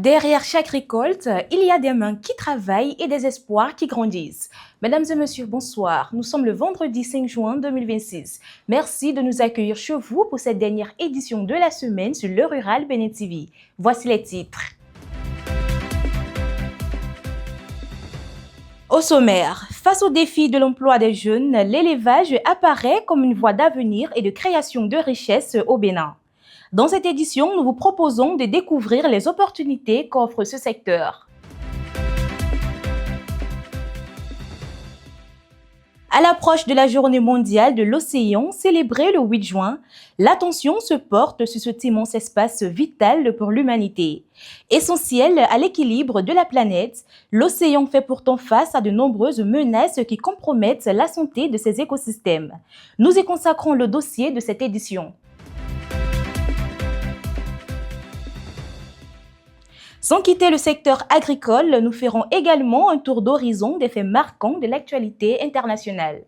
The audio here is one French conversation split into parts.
Derrière chaque récolte, il y a des mains qui travaillent et des espoirs qui grandissent. Mesdames et messieurs, bonsoir. Nous sommes le vendredi 5 juin 2026. Merci de nous accueillir chez vous pour cette dernière édition de la semaine sur Le Rural Bénin TV. Voici les titres. Au sommaire, face aux défis de l'emploi des jeunes, l'élevage apparaît comme une voie d'avenir et de création de richesses au Bénin. Dans cette édition, nous vous proposons de découvrir les opportunités qu'offre ce secteur. À l'approche de la Journée mondiale de l'océan, célébrée le 8 juin, l'attention se porte sur cet immense espace vital pour l'humanité. Essentiel à l'équilibre de la planète, l'océan fait pourtant face à de nombreuses menaces qui compromettent la santé de ses écosystèmes. Nous y consacrons le dossier de cette édition. Sans quitter le secteur agricole, nous ferons également un tour d'horizon des faits marquants de l'actualité internationale.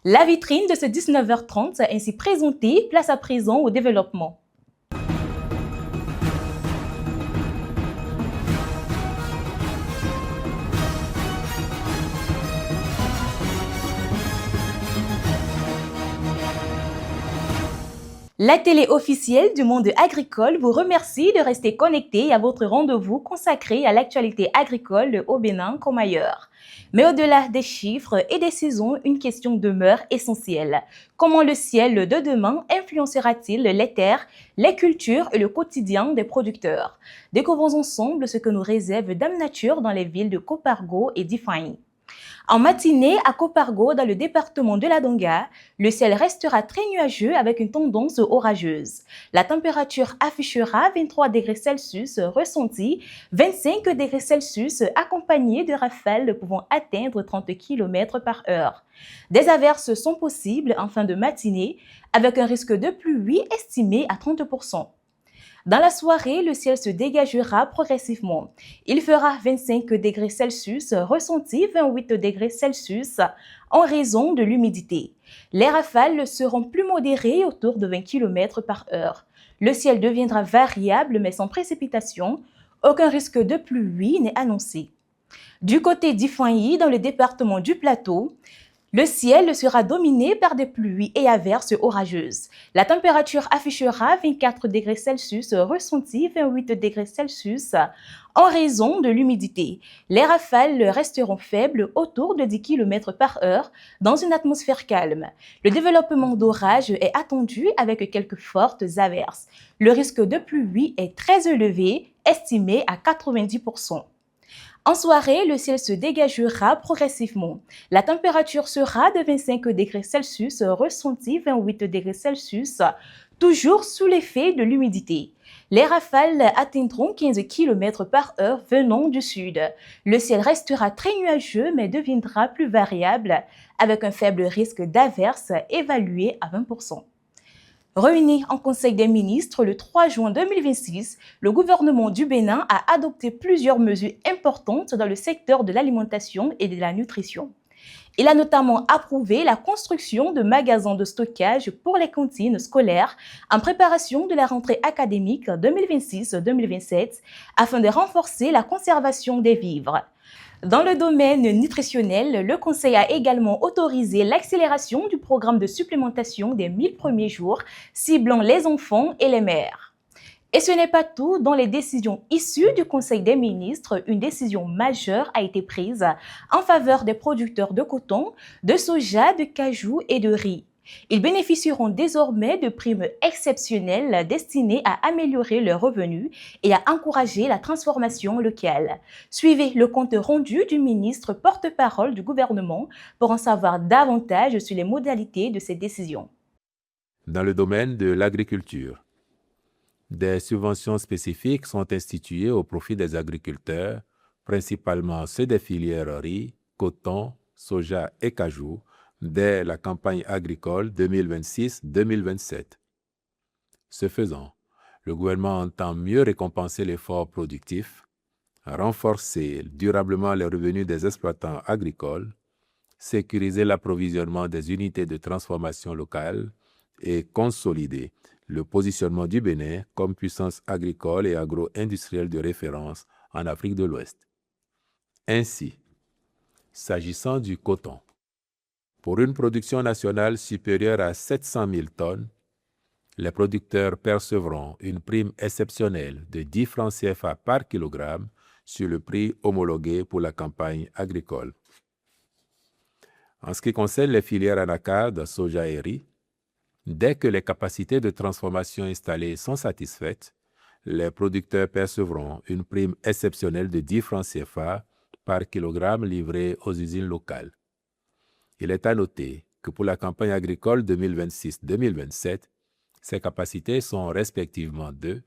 La vitrine de ce 19h30 ainsi présentée place à présent au développement. La télé officielle du monde agricole vous remercie de rester connecté à votre rendez-vous consacré à l'actualité agricole au Bénin comme ailleurs. Mais au-delà des chiffres et des saisons, une question demeure essentielle. Comment le ciel de demain influencera-t-il les terres, les cultures et le quotidien des producteurs? Découvrons ensemble ce que nous réserve Dame Nature dans les villes de Kopargo et d'Ifani. En matinée, à Kopargo, dans le département de la Donga, le ciel restera très nuageux avec une tendance orageuse. La température affichera 23 degrés Celsius ressenti, 25 degrés Celsius accompagnés de rafales pouvant atteindre 30 km par heure. Des averses sont possibles en fin de matinée avec un risque de pluie estimé à 30%. Dans la soirée, le ciel se dégagera progressivement. Il fera 25 degrés Celsius, ressenti 28 degrés Celsius en raison de l'humidité. Les rafales seront plus modérées autour de 20 km par heure. Le ciel deviendra variable mais sans précipitation. Aucun risque de pluie n'est annoncé. Du côté d'Ifani, dans le département du Plateau, le ciel sera dominé par des pluies et averses orageuses. La température affichera 24 degrés Celsius, ressenti 28 degrés Celsius en raison de l'humidité. Les rafales resteront faibles autour de 10 km par heure dans une atmosphère calme. Le développement d'orages est attendu avec quelques fortes averses. Le risque de pluie est très élevé, estimé à 90%. En soirée, le ciel se dégagera progressivement. La température sera de 25 degrés Celsius, ressenti 28 degrés Celsius, toujours sous l'effet de l'humidité. Les rafales atteindront 15 km par heure venant du sud. Le ciel restera très nuageux mais deviendra plus variable avec un faible risque d'averse évalué à 20%. Réuni en Conseil des ministres le 3 juin 2026, le gouvernement du Bénin a adopté plusieurs mesures importantes dans le secteur de l'alimentation et de la nutrition. Il a notamment approuvé la construction de magasins de stockage pour les cantines scolaires en préparation de la rentrée académique 2026-2027 afin de renforcer la conservation des vivres. Dans le domaine nutritionnel, le Conseil a également autorisé l'accélération du programme de supplémentation des 1000 premiers jours, ciblant les enfants et les mères. Et ce n'est pas tout, dans les décisions issues du Conseil des ministres, une décision majeure a été prise en faveur des producteurs de coton, de soja, de cajou et de riz. Ils bénéficieront désormais de primes exceptionnelles destinées à améliorer leurs revenus et à encourager la transformation locale. Suivez le compte rendu du ministre porte-parole du gouvernement pour en savoir davantage sur les modalités de ces décisions. Dans le domaine de l'agriculture, des subventions spécifiques sont instituées au profit des agriculteurs, principalement ceux des filières riz, coton, soja et cajou, dès la campagne agricole 2026-2027. Ce faisant, le gouvernement entend mieux récompenser l'effort productif, renforcer durablement les revenus des exploitants agricoles, sécuriser l'approvisionnement des unités de transformation locales et consolider le positionnement du Bénin comme puissance agricole et agro-industrielle de référence en Afrique de l'Ouest. Ainsi, s'agissant du coton, pour une production nationale supérieure à 700 000 tonnes, les producteurs percevront une prime exceptionnelle de 10 francs CFA par kilogramme sur le prix homologué pour la campagne agricole. En ce qui concerne les filières anacarde, soja et riz, dès que les capacités de transformation installées sont satisfaites, les producteurs percevront une prime exceptionnelle de 10 francs CFA par kilogramme livré aux usines locales. Il est à noter que pour la campagne agricole 2026-2027, ces capacités sont respectivement de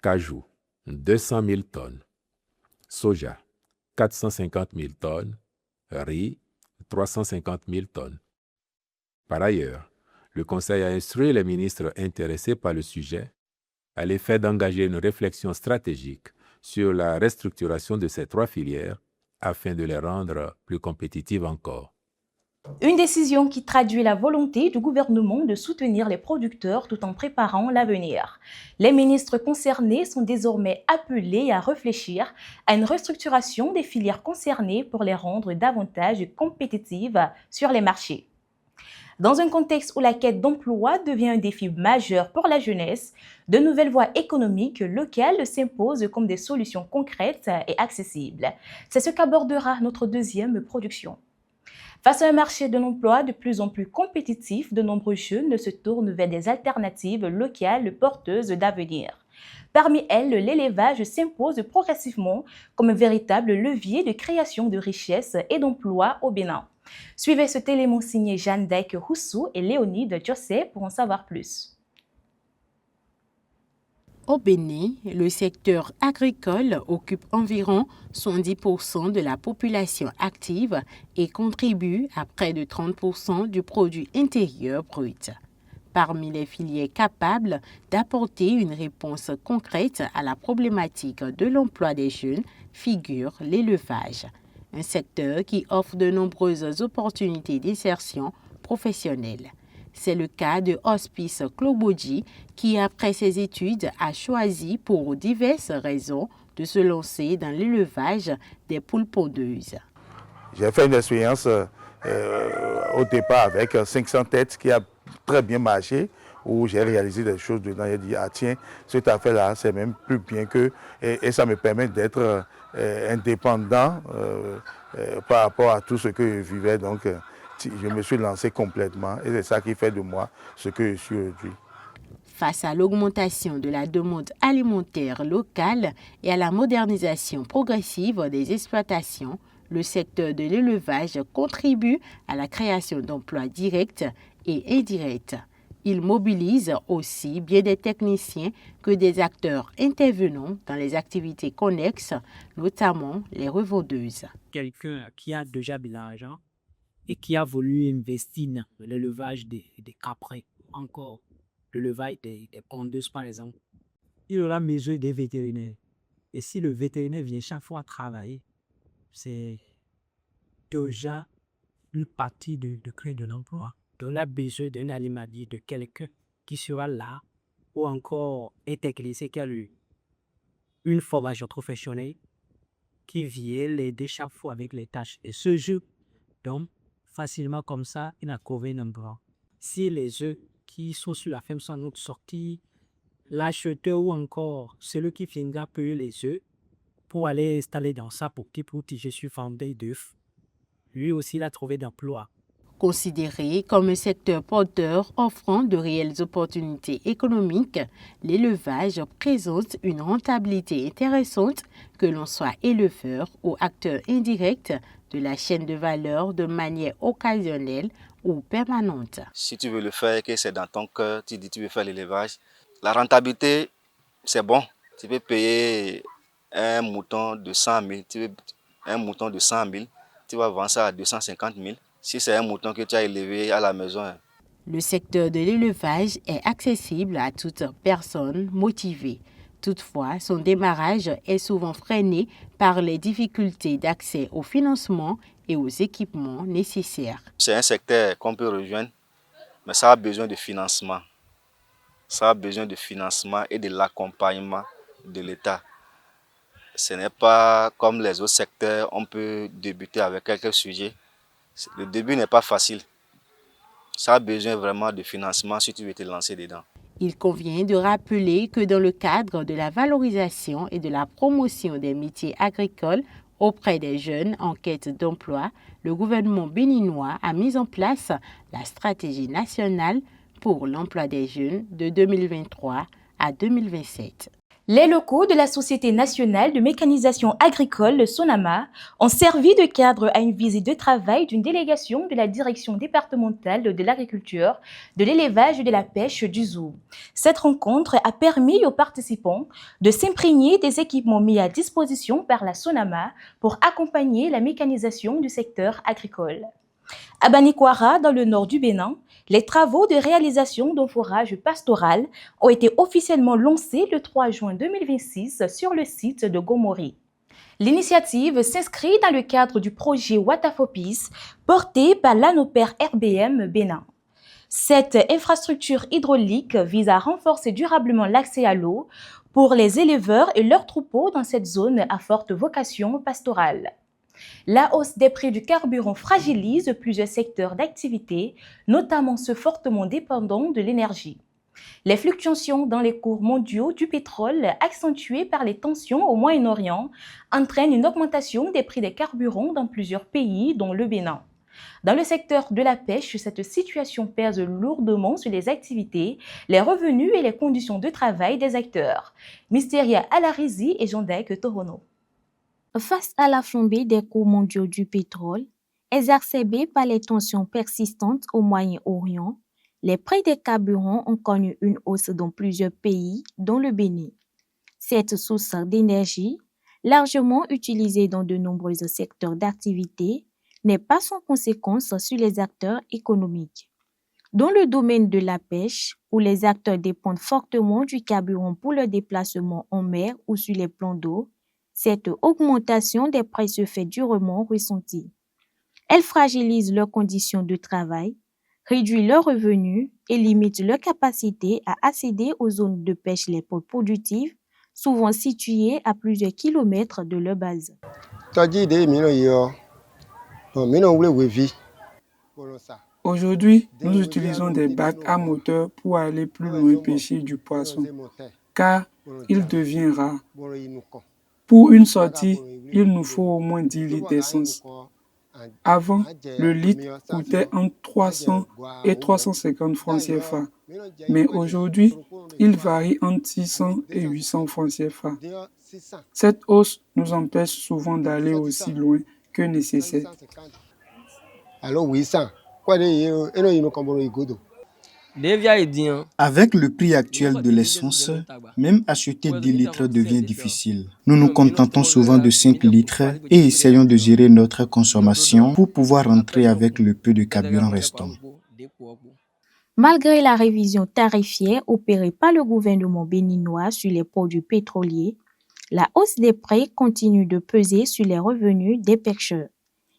cajou, 200 000 tonnes, soja, 450 000 tonnes, riz, 350 000 tonnes. Par ailleurs, le Conseil a instruit les ministres intéressés par le sujet à l'effet d'engager une réflexion stratégique sur la restructuration de ces 3 filières afin de les rendre plus compétitives encore. Une décision qui traduit la volonté du gouvernement de soutenir les producteurs tout en préparant l'avenir. Les ministres concernés sont désormais appelés à réfléchir à une restructuration des filières concernées pour les rendre davantage compétitives sur les marchés. Dans un contexte où la quête d'emploi devient un défi majeur pour la jeunesse, de nouvelles voies économiques locales s'imposent comme des solutions concrètes et accessibles. C'est ce qu'abordera notre deuxième production. Face à un marché de l'emploi de plus en plus compétitif, de nombreux jeunes se tournent vers des alternatives locales porteuses d'avenir. Parmi elles, l'élevage s'impose progressivement comme un véritable levier de création de richesses et d'emplois au Bénin. Suivez ce télémon signé Jeanne d'Aïk Roussou et Léonide Djossé pour en savoir plus. Au Bénin, le secteur agricole occupe environ 70% de la population active et contribue à près de 30% du produit intérieur brut. Parmi les filières capables d'apporter une réponse concrète à la problématique de l'emploi des jeunes figure l'élevage, un secteur qui offre de nombreuses opportunités d'insertion professionnelle. C'est le cas de Hospice Klobodji qui, après ses études, a choisi pour diverses raisons de se lancer dans l'élevage des poules pondeuses. J'ai fait une expérience au départ avec 500 têtes qui a très bien marché, où j'ai réalisé des choses dedans. J'ai dit, ah tiens, cette affaire-là, c'est même plus bien que... Et ça me permet d'être indépendant par rapport à tout ce que je vivais. Donc, je me suis lancé complètement et c'est ça qui fait de moi ce que je suis aujourd'hui. Face à l'augmentation de la demande alimentaire locale et à la modernisation progressive des exploitations, le secteur de l'élevage contribue à la création d'emplois directs et indirects. Il mobilise aussi bien des techniciens que des acteurs intervenant dans les activités connexes, notamment les revendeuses. Quelqu'un qui a déjà de l'argent et qui a voulu investir dans l'élevage des caprins, encore l'élevage des pondeuses par exemple, il aura besoin des vétérinaires. Et si le vétérinaire vient chaque fois travailler, c'est déjà une partie de créer de l'emploi. Donc, on a besoin d'un animalier, de quelqu'un qui sera là ou encore intégré, qui a une formation professionnelle qui vient l'aider chaque fois avec les tâches. Et ce jeu, donc, facilement comme ça, il a trouvé un emploi. Si les œufs qui sont sur la ferme sont sortis, l'acheteur ou encore celui qui viendra payer les œufs pour aller installer dans sa petite boutique sur vendeur d'œufs, lui aussi il a trouvé d'emploi. Considéré comme un secteur porteur offrant de réelles opportunités économiques, l'élevage présente une rentabilité intéressante que l'on soit éleveur ou acteur indirect de la chaîne de valeur de manière occasionnelle ou permanente. Si tu veux le faire, que c'est dans ton cœur, tu dis tu veux faire l'élevage, la rentabilité, c'est bon. Tu peux payer un mouton de 100 000, tu vas vendre ça à 250 000. Si c'est un mouton que tu as élevé à la maison. Le secteur de l'élevage est accessible à toute personne motivée. Toutefois, son démarrage est souvent freiné par les difficultés d'accès au financement et aux équipements nécessaires. C'est un secteur qu'on peut rejoindre Mais ça a besoin de financement. Ça a besoin de financement et de l'accompagnement de l'État. Ce n'est pas comme les autres secteurs, on peut débuter avec quelques sujets. Le début n'est pas facile. Ça a besoin vraiment de financement si tu veux te lancer dedans. Il convient de rappeler que dans le cadre de la valorisation et de la promotion des métiers agricoles auprès des jeunes en quête d'emploi, le gouvernement béninois a mis en place la stratégie nationale pour l'emploi des jeunes de 2023 à 2027. Les locaux de la Société nationale de mécanisation agricole, le SONAMA, ont servi de cadre à une visite de travail d'une délégation de la direction départementale de l'agriculture, de l'élevage et de la pêche du zoo. Cette rencontre a permis aux participants de s'imprégner des équipements mis à disposition par la SONAMA pour accompagner la mécanisation du secteur agricole. À Banikwara, dans le nord du Bénin, les travaux de réalisation d'un forage pastoral ont été officiellement lancés le 3 juin 2026 sur le site de Gomori. L'initiative s'inscrit dans le cadre du projet Watafopis porté par l'ANOPER RBM Bénin. Cette infrastructure hydraulique vise à renforcer durablement l'accès à l'eau pour les éleveurs et leurs troupeaux dans cette zone à forte vocation pastorale. La hausse des prix du carburant fragilise plusieurs secteurs d'activité, notamment ceux fortement dépendants de l'énergie. Les fluctuations dans les cours mondiaux du pétrole, accentuées par les tensions au Moyen-Orient, entraînent une augmentation des prix des carburants dans plusieurs pays, dont le Bénin. Dans le secteur de la pêche, cette situation pèse lourdement sur les activités, les revenus et les conditions de travail des acteurs. Mysteria Alarizi et Jean-Dec Torono. Face à la flambée des cours mondiaux du pétrole, exacerbée par les tensions persistantes au Moyen-Orient, les prix des carburants ont connu une hausse dans plusieurs pays, dont le Bénin. Cette source d'énergie, largement utilisée dans de nombreux secteurs d'activité, n'est pas sans conséquence sur les acteurs économiques. Dans le domaine de la pêche, où les acteurs dépendent fortement du carburant pour leur déplacement en mer ou sur les plans d'eau, cette augmentation des prix se fait durement ressentie. Elle fragilise leurs conditions de travail, réduit leurs revenus et limite leur capacité à accéder aux zones de pêche les plus productives, souvent situées à plusieurs kilomètres de leur base. Aujourd'hui, nous utilisons des bacs à moteur pour aller plus loin pêcher du poisson, car il devient rare. Pour une sortie, il nous faut au moins 10 litres d'essence. Avant, le litre coûtait entre 300 et 350 francs CFA, mais aujourd'hui, il varie entre 600 et 800 francs CFA. Cette hausse nous empêche souvent d'aller aussi loin que nécessaire. Avec le prix actuel de l'essence, même acheter 10 litres devient difficile. Nous nous contentons souvent de 5 litres et essayons de gérer notre consommation pour pouvoir rentrer avec le peu de carburant restant. Malgré la révision tarifaire opérée par le gouvernement béninois sur les produits pétroliers, la hausse des prix continue de peser sur les revenus des pêcheurs.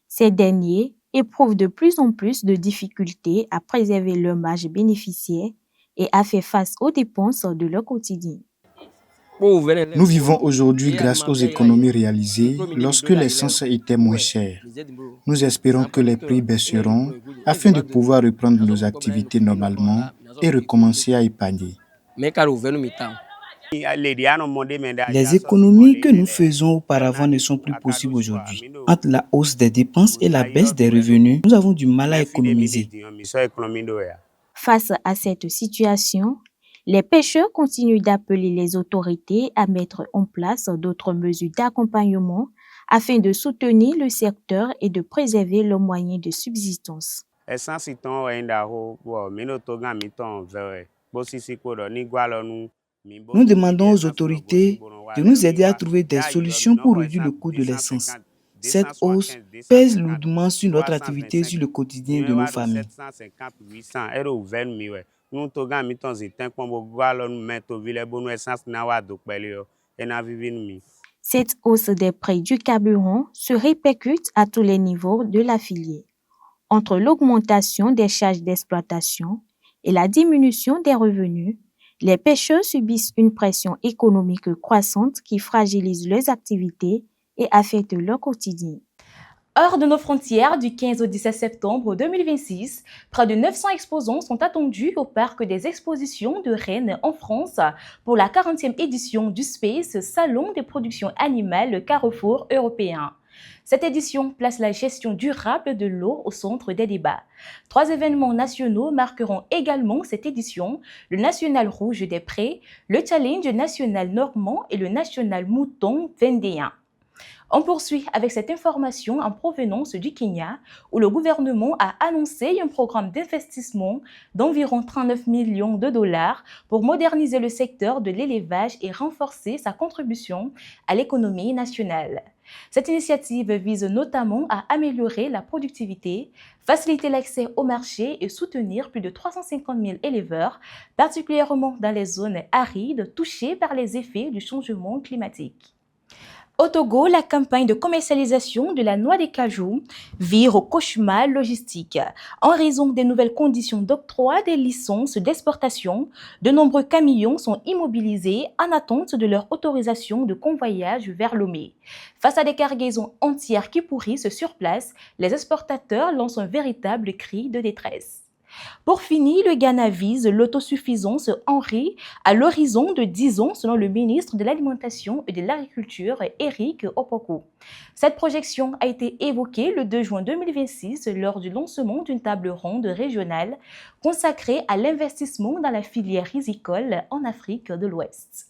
Ces derniers éprouvent de plus en plus de difficultés à préserver leur marge bénéficiaire et à faire face aux dépenses de leur quotidien. Nous vivons aujourd'hui grâce aux économies réalisées lorsque l'essence était moins chère. Nous espérons que les prix baisseront afin de pouvoir reprendre nos activités normalement et recommencer à épargner. Les économies que nous faisons auparavant ne sont plus possibles aujourd'hui. Entre la hausse des dépenses et la baisse des revenus, nous avons du mal à économiser. Face à cette situation, les pêcheurs continuent d'appeler les autorités à mettre en place d'autres mesures d'accompagnement afin de soutenir le secteur et de préserver leurs moyens de subsistance. Nous demandons aux autorités de nous aider à trouver des solutions pour réduire le coût de l'essence. Cette hausse pèse lourdement sur notre activité sur le quotidien de nos familles. Cette hausse des prix du carburant se répercute à tous les niveaux de la filière. Entre l'augmentation des charges d'exploitation et la diminution des revenus, les pêcheurs subissent une pression économique croissante qui fragilise leurs activités et affecte leur quotidien. Hors de nos frontières, du 15 au 17 septembre 2026, près de 900 exposants sont attendus au Parc des Expositions de Rennes en France pour la 40e édition du Space, Salon des productions animales Carrefour européen. Cette édition place la gestion durable de l'eau au centre des débats. 3 événements nationaux marqueront également cette édition, le National Rouge des Prés, le Challenge national normand et le National Mouton vendéen. On poursuit avec cette information en provenance du Kenya, où le gouvernement a annoncé un programme d'investissement d'environ 39 millions de dollars pour moderniser le secteur de l'élevage et renforcer sa contribution à l'économie nationale. Cette initiative vise notamment à améliorer la productivité, faciliter l'accès au marché et soutenir plus de 350 000 éleveurs, particulièrement dans les zones arides touchées par les effets du changement climatique. Au Togo, la campagne de commercialisation de la noix de cajou vire au cauchemar logistique. En raison des nouvelles conditions d'octroi des licences d'exportation, de nombreux camions sont immobilisés en attente de leur autorisation de convoyage vers Lomé. Face à des cargaisons entières qui pourrissent sur place, les exportateurs lancent un véritable cri de détresse. Pour finir, le Ghana vise l'autosuffisance en riz à l'horizon de 10 ans selon le ministre de l'Alimentation et de l'Agriculture, Eric Opoku. Cette projection a été évoquée le 2 juin 2026 lors du lancement d'une table ronde régionale consacrée à l'investissement dans la filière risicole en Afrique de l'Ouest.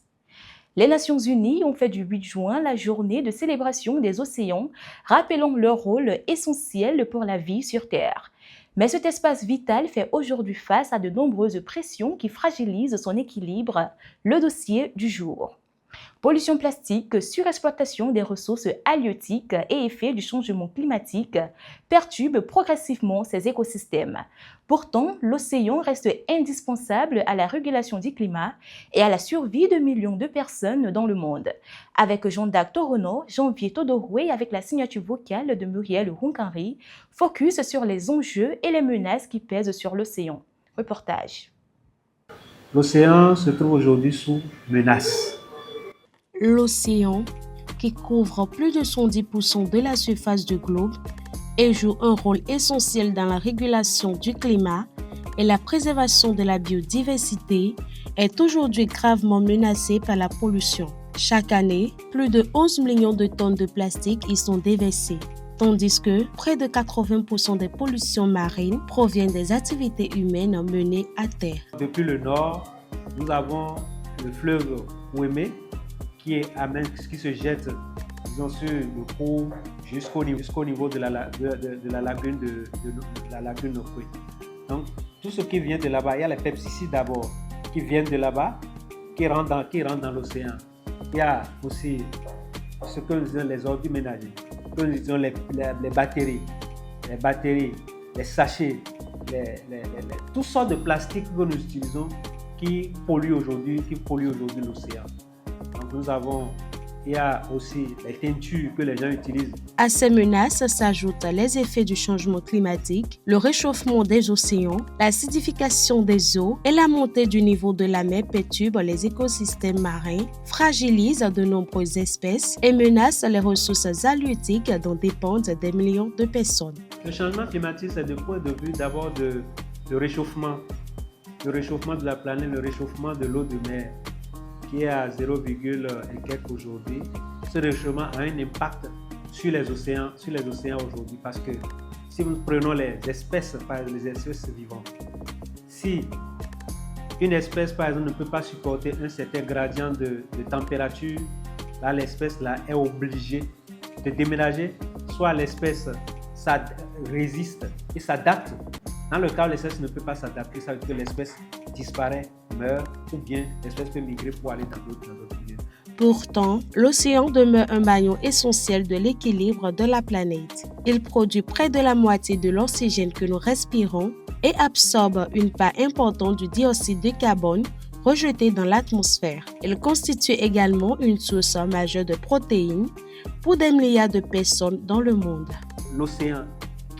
Les Nations Unies ont fait du 8 juin la journée de célébration des océans, rappelant leur rôle essentiel pour la vie sur Terre. Mais cet espace vital fait aujourd'hui face à de nombreuses pressions qui fragilisent son équilibre, le dossier du jour. Pollution plastique, surexploitation des ressources halieutiques et effets du changement climatique perturbent progressivement ces écosystèmes. Pourtant, l'océan reste indispensable à la régulation du climat et à la survie de millions de personnes dans le monde. Avec Jean-Dac Torono, Janvier Todoroué avec la signature vocale de Muriel Runkanri, focus sur les enjeux et les menaces qui pèsent sur l'océan. Reportage. L'océan se trouve aujourd'hui sous menace. L'océan, qui couvre plus de 110% de la surface du globe et joue un rôle essentiel dans la régulation du climat et la préservation de la biodiversité, est aujourd'hui gravement menacé par la pollution. Chaque année, plus de 11 millions de tonnes de plastique y sont déversées, tandis que près de 80% des pollutions marines proviennent des activités humaines menées à terre. Depuis le nord, nous avons le fleuve Ouémé, qui se jette disons, sur le cours jusqu'au niveau de la lagune de la lagune Nokwe. Donc tout ce qui vient de là-bas, il y a les pesticides d'abord qui viennent de là-bas, qui rentrent dans l'océan. Il y a aussi ce que nous disons les ordures ménagers, que nous disons les batteries, les sachets, toutes sortes de plastiques que nous utilisons qui polluent aujourd'hui l'océan. Donc il y a aussi les teintures que les gens utilisent. À ces menaces s'ajoutent les effets du changement climatique, le réchauffement des océans, l'acidification des eaux et la montée du niveau de la mer perturbe les écosystèmes marins, fragilise de nombreuses espèces et menace les ressources halieutiques dont dépendent des millions de personnes. Le changement climatique, c'est du point de vue d'abord de réchauffement de la planète, le réchauffement de l'eau de mer, qui est à 0, et quelques aujourd'hui. Ce réchauffement a un impact sur les océans aujourd'hui, parce que si nous prenons les espèces vivantes, si une espèce par exemple ne peut pas supporter un certain gradient de température, là l'espèce est obligée de déménager, soit l'espèce résiste et s'adapte. Dans le cas où l'espèce ne peut pas s'adapter, ça veut dire que l'espèce disparaît, meurt, ou bien l'espèce peut migrer pour aller dans d'autres lieux. Pourtant, l'océan demeure un maillon essentiel de l'équilibre de la planète. Il produit près de la moitié de l'oxygène que nous respirons et absorbe une part importante du dioxyde de carbone rejeté dans l'atmosphère. Il constitue également une source majeure de protéines pour des milliards de personnes dans le monde. L'océan,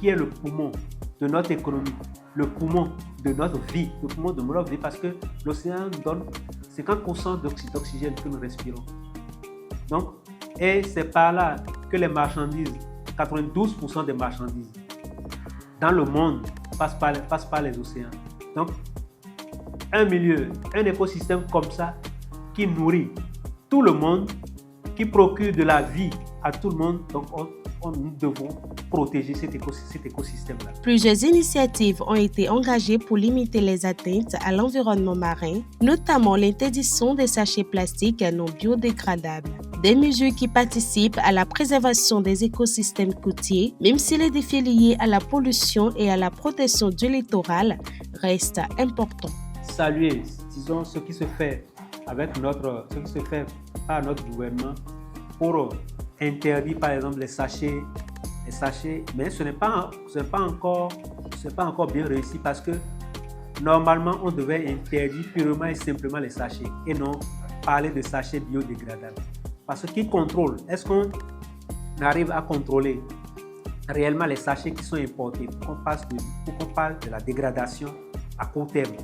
qui est le poumon de notre économie, le poumon de notre vie, le poumon de notre vie, parce que l'océan donne 50% d'oxygène que nous respirons. Donc, et c'est par là que les marchandises, 92% des marchandises dans le monde passent par les océans. Donc, un milieu, un écosystème comme ça qui nourrit tout le monde, qui procure de la vie à tout le monde, donc nous devons protéger cet écosystème-là. Plusieurs initiatives ont été engagées pour limiter les atteintes à l'environnement marin, notamment l'interdiction des sachets plastiques non biodégradables. Des mesures qui participent à la préservation des écosystèmes côtiers, même si les défis liés à la pollution et à la protection du littoral restent importants. Saluer, disons, ce qui se fait par notre gouvernement pour interdire par exemple les sachets, mais ce n'est pas encore bien réussi parce que normalement on devait interdire purement et simplement les sachets et non parler de sachets biodégradables. Parce que qui contrôle? Est-ce qu'on arrive à contrôler réellement les sachets qui sont importés pour qu'on parle de la dégradation à court terme?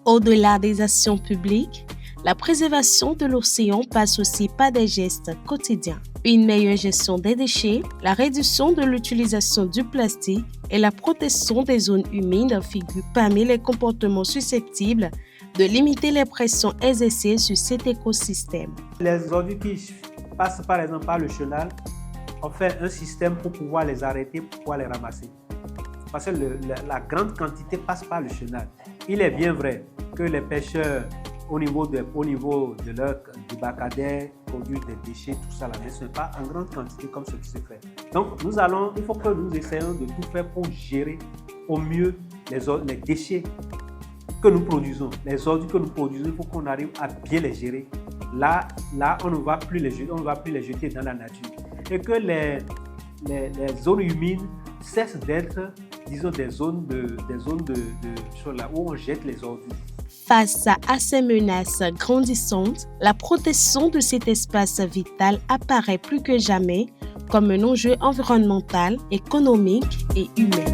Au-delà des actions publiques, la préservation de l'océan passe aussi par des gestes quotidiens. Une meilleure gestion des déchets, la réduction de l'utilisation du plastique et la protection des zones humides figurent parmi les comportements susceptibles de limiter les pressions exercées sur cet écosystème. Les ordures qui passent par exemple par le chenal, on fait un système pour pouvoir les arrêter, pour pouvoir les ramasser. Parce que la grande quantité passe par le chenal. Il est bien vrai que les pêcheurs, au niveau de leur débarcadère, produisent des déchets, tout ça là, mais ce n'est pas en grande quantité comme ce qui se fait. Donc il faut que nous essayions de tout faire pour gérer au mieux les déchets que nous produisons, les ordures que nous produisons, il faut qu'on arrive à bien les gérer. Là, on ne va plus les jeter dans la nature. Et que les zones humides cessent d'être, disons, des zones là où on jette les ordures. Face à ces menaces grandissantes, la protection de cet espace vital apparaît plus que jamais comme un enjeu environnemental, économique et humain.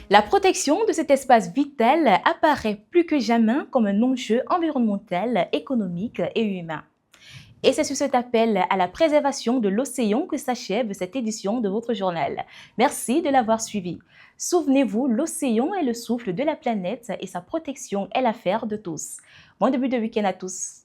La protection de cet espace vital apparaît plus que jamais comme un enjeu environnemental, économique et humain. Et c'est sur cet appel à la préservation de l'océan que s'achève cette édition de votre journal. Merci de l'avoir suivi. Souvenez-vous, l'océan est le souffle de la planète et sa protection est l'affaire de tous. Bon début de week-end à tous.